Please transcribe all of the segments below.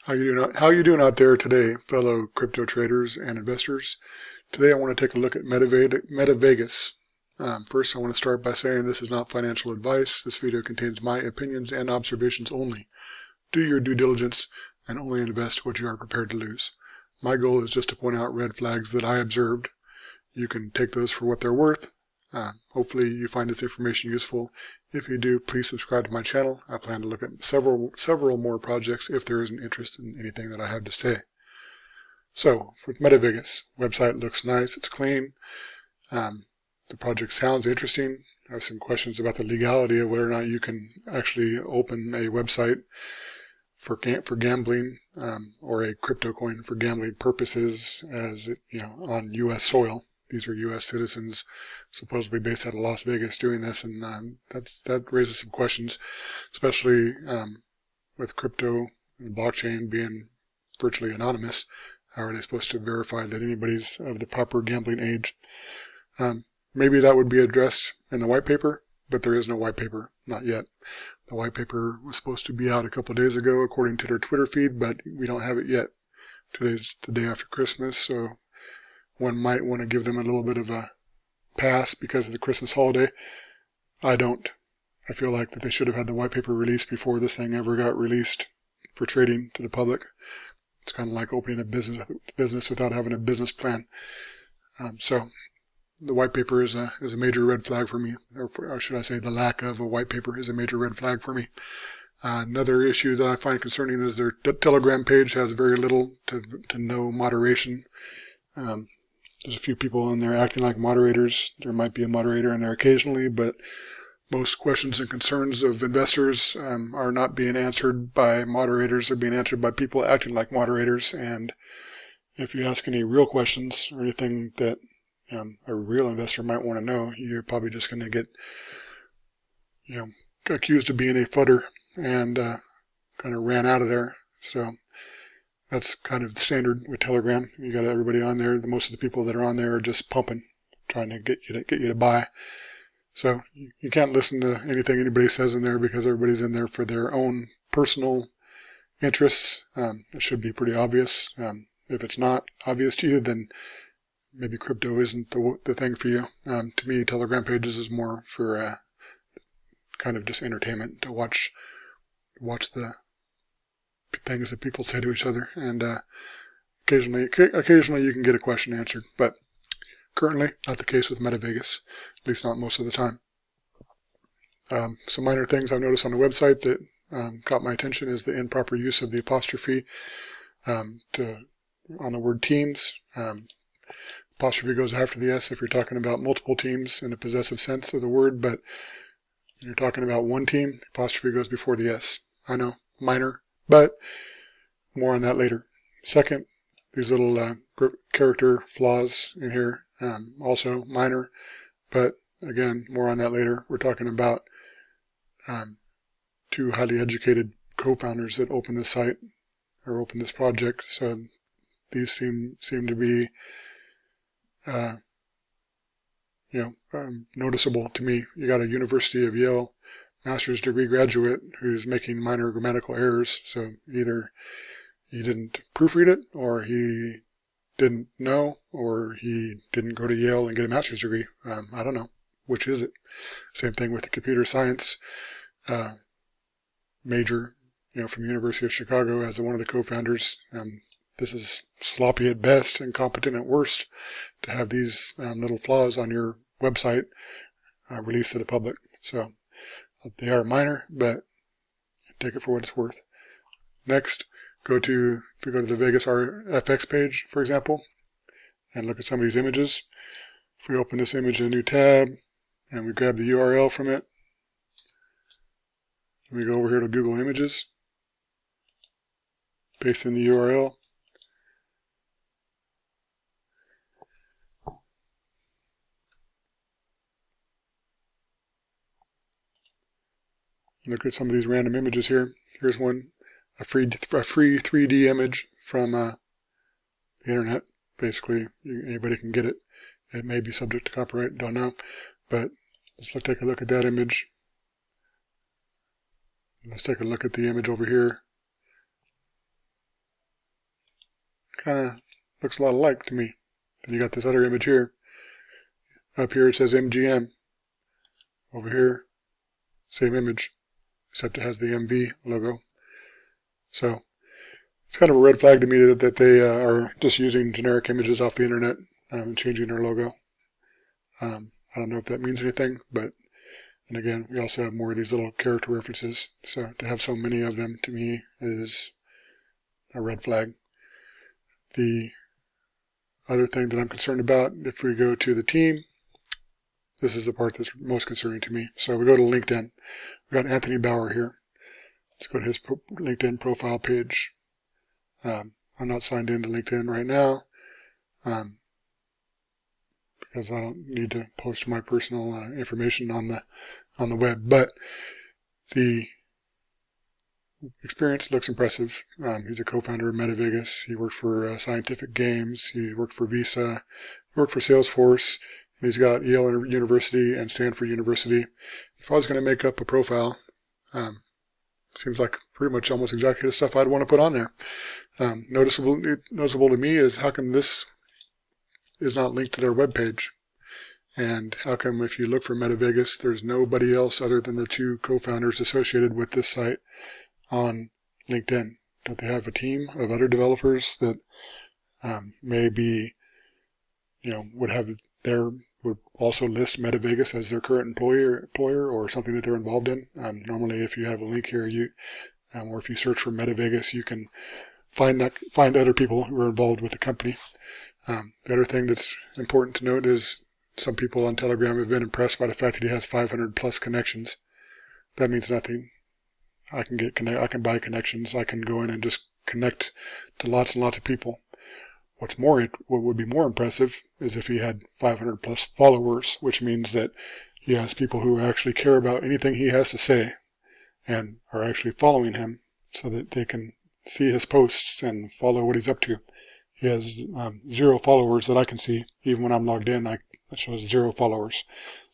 How you doing out there today, fellow crypto traders and investors? Today I want to take a look at MetaVegas. First, I want to start by saying this is not financial advice. This video contains my opinions and observations only. Do your due diligence and only invest what you are prepared to lose. My goal is just to point out red flags that I observed. You can take those for what they're worth. Hopefully you find this information useful. If you do, please subscribe to my channel. I plan to look at several more projects if there is an interest in anything that I have to say. So, for MetaVegas, website looks nice, it's clean. The project sounds interesting. I have some questions about the legality of whether or not you can actually open a website for gambling or a crypto coin for gambling purposes on U.S. soil. These are U.S. citizens supposedly based out of Las Vegas doing this, and that raises some questions, especially with crypto and blockchain being virtually anonymous. How are they supposed to verify that anybody's of the proper gambling age? Maybe that would be addressed in the white paper, but there is no white paper, not yet. The white paper was supposed to be out a couple of days ago according to their Twitter feed, but we don't have it yet. Today's the day after Christmas, so one might want to give them a little bit of a pass because of the Christmas holiday. I don't. I feel like that they should have had the white paper released before this thing ever got released for trading to the public. It's kind of like opening a business without having a business plan. So the white paper is a major red flag for me, or should I say the lack of a white paper is a major red flag for me. Another issue that I find concerning is their Telegram page has very little to no moderation. There's a few people in there acting like moderators. There might be a moderator in there occasionally, but most questions and concerns of investors are not being answered by moderators. They're being answered by people acting like moderators. And if you ask any real questions or anything that a real investor might want to know, you're probably just going to get accused of being a fudder and kind of ran out of there. So that's kind of the standard with Telegram. You got everybody on there. Most of the people that are on there are just pumping, trying to get you to buy. So you can't listen to anything anybody says in there because everybody's in there for their own personal interests. It should be pretty obvious. If it's not obvious to you, then maybe crypto isn't the thing for you. To me, Telegram pages is more for kind of just entertainment, to watch the things that people say to each other, and occasionally you can get a question answered, but currently not the case with MetaVegas, at least not most of the time. Some minor things I've noticed on the website that caught my attention is the improper use of the apostrophe on the word teams. Apostrophe goes after the S if you're talking about multiple teams in a possessive sense of the word, but when you're talking about one team, the apostrophe goes before the S. I know, minor, but more on that later. Second, these little character flaws in here, also minor, but again, more on that later. We're talking about two highly educated co-founders that opened this site or opened this project, so these seem to be noticeable to me. You got a University of Yale master's degree graduate who's making minor grammatical errors, so either he didn't proofread it, or he didn't know, or he didn't go to Yale and get a master's degree. I don't know. Which is it? Same thing with the computer science major, from University of Chicago as one of the co-founders. This is sloppy at best and competent at worst to have these little flaws on your website released to the public. So they are minor, but take it for what it's worth. Next, if we go to the Vegas FX page, for example, and look at some of these images. If we open this image in a new tab and we grab the URL from it, we go over here to Google Images, paste in the URL, look at some of these random images here. Here's one, a free 3D image from the internet. Basically, anybody can get it. It may be subject to copyright, don't know. But let's take a look at that image. Let's take a look at the image over here. kind of looks a lot alike to me. Then you got this other image here. Up here it says MGM. Over here, same image, except it has the MV logo. So it's kind of a red flag to me that they are just using generic images off the internet and changing their logo. I don't know if that means anything, but, and again, we also have more of these little character references. So to have so many of them, to me, is a red flag. The other thing that I'm concerned about, if we go to the team, this is the part that's most concerning to me. So we go to LinkedIn. We've got Anthony Bauer here. Let's go to his LinkedIn profile page. I'm not signed into LinkedIn right now because I don't need to post my personal information on the web. But the experience looks impressive. He's a co-founder of MetaVegas. He worked for Scientific Games. He worked for Visa. He worked for Salesforce. And he's got Yale University and Stanford University. If I was going to make up a profile, seems like pretty much almost exactly the stuff I'd want to put on there. Noticeable to me is how come this is not linked to their webpage? And how come if you look for MetaVegas, there's nobody else other than the two co-founders associated with this site on LinkedIn? Don't they have a team of other developers that maybe, would also list MetaVegas as their current employer or something that they're involved in? Normally, if you have a link here, or if you search for MetaVegas, you can find other people who are involved with the company. The other thing that's important to note is some people on Telegram have been impressed by the fact that he has 500 plus connections. That means nothing. I can buy connections. I can go in and just connect to lots and lots of people. What would be more impressive is if he had 500 plus followers, which means that he has people who actually care about anything he has to say and are actually following him so that they can see his posts and follow what he's up to. He has 0 followers that I can see. Even when I'm logged in, it shows 0 followers.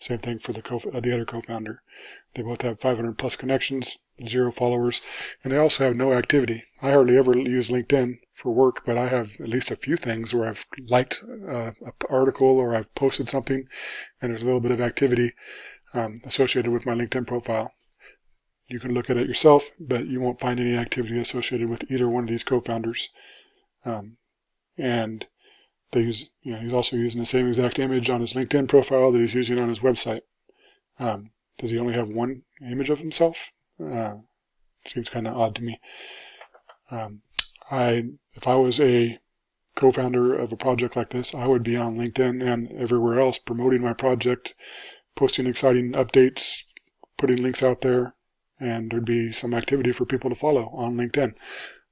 Same thing for the other co-founder. They both have 500 plus connections, 0 followers, and they also have no activity. I hardly ever use LinkedIn for work, but I have at least a few things where I've liked an article or I've posted something, and there's a little bit of activity associated with my LinkedIn profile. You can look at it yourself, but you won't find any activity associated with either one of these co-founders. And they use, he's also using the same exact image on his LinkedIn profile that he's using on his website. Does he only have one image of himself? Seems kind of odd to me. If I was a co-founder of a project like this, I would be on LinkedIn and everywhere else promoting my project, posting exciting updates, putting links out there, and there'd be some activity for people to follow on LinkedIn.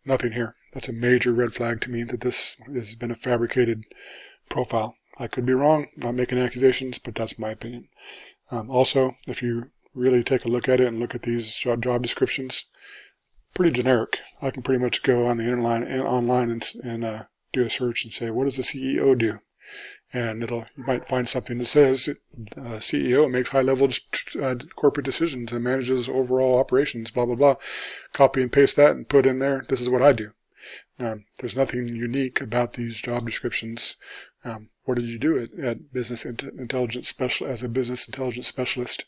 Nothing here. That's a major red flag to me that this has been a fabricated profile. I could be wrong, not making accusations, but that's my opinion. Also, if you really take a look at it and look at these job descriptions, pretty generic. I can pretty much go on the online and do a search and say, what does the CEO do? And you might find something that says CEO makes high-level corporate decisions and manages overall operations, blah, blah, blah. Copy and paste that and put in there, this is what I do. There's nothing unique about these job descriptions. What did you do at business intelligence as a business intelligence specialist?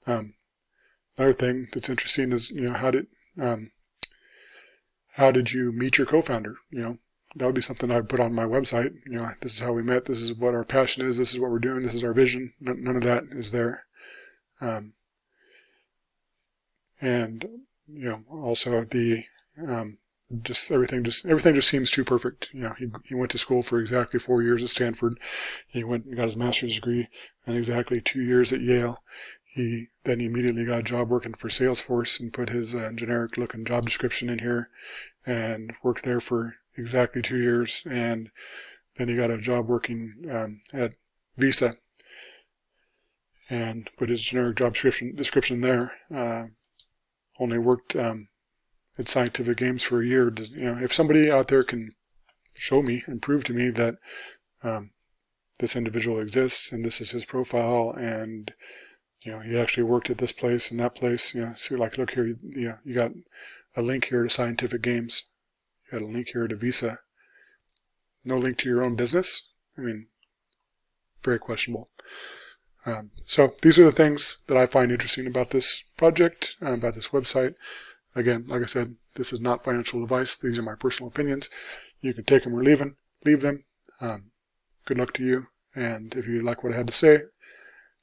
Another thing that's interesting is, how did you meet your co-founder? That would be something I'd put on my website. This is how we met. This is what our passion is. This is what we're doing. This is our vision. None of that is there. And also the everything just seems too perfect. He went to school for exactly 4 years at Stanford. He went and got his master's degree and exactly 2 years at Yale. He immediately got a job working for Salesforce and put his generic looking job description in here and worked there for exactly 2 years. And then he got a job working at Visa and put his generic job description there. Only worked at Scientific Games for a year. If somebody out there can show me and prove to me that this individual exists and this is his profile and he actually worked at this place and that place, see, like, look here, you got a link here to Scientific Games. You got a link here to Visa. no link to your own business. I mean, very questionable. So these are the things that I find interesting about this project, about this website. Again, like I said, this is not financial advice. These are my personal opinions. You can take them or leave them. Good luck to you. And if you like what I had to say,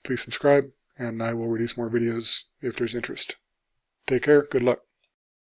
please subscribe, and I will release more videos if there's interest. Take care. Good luck.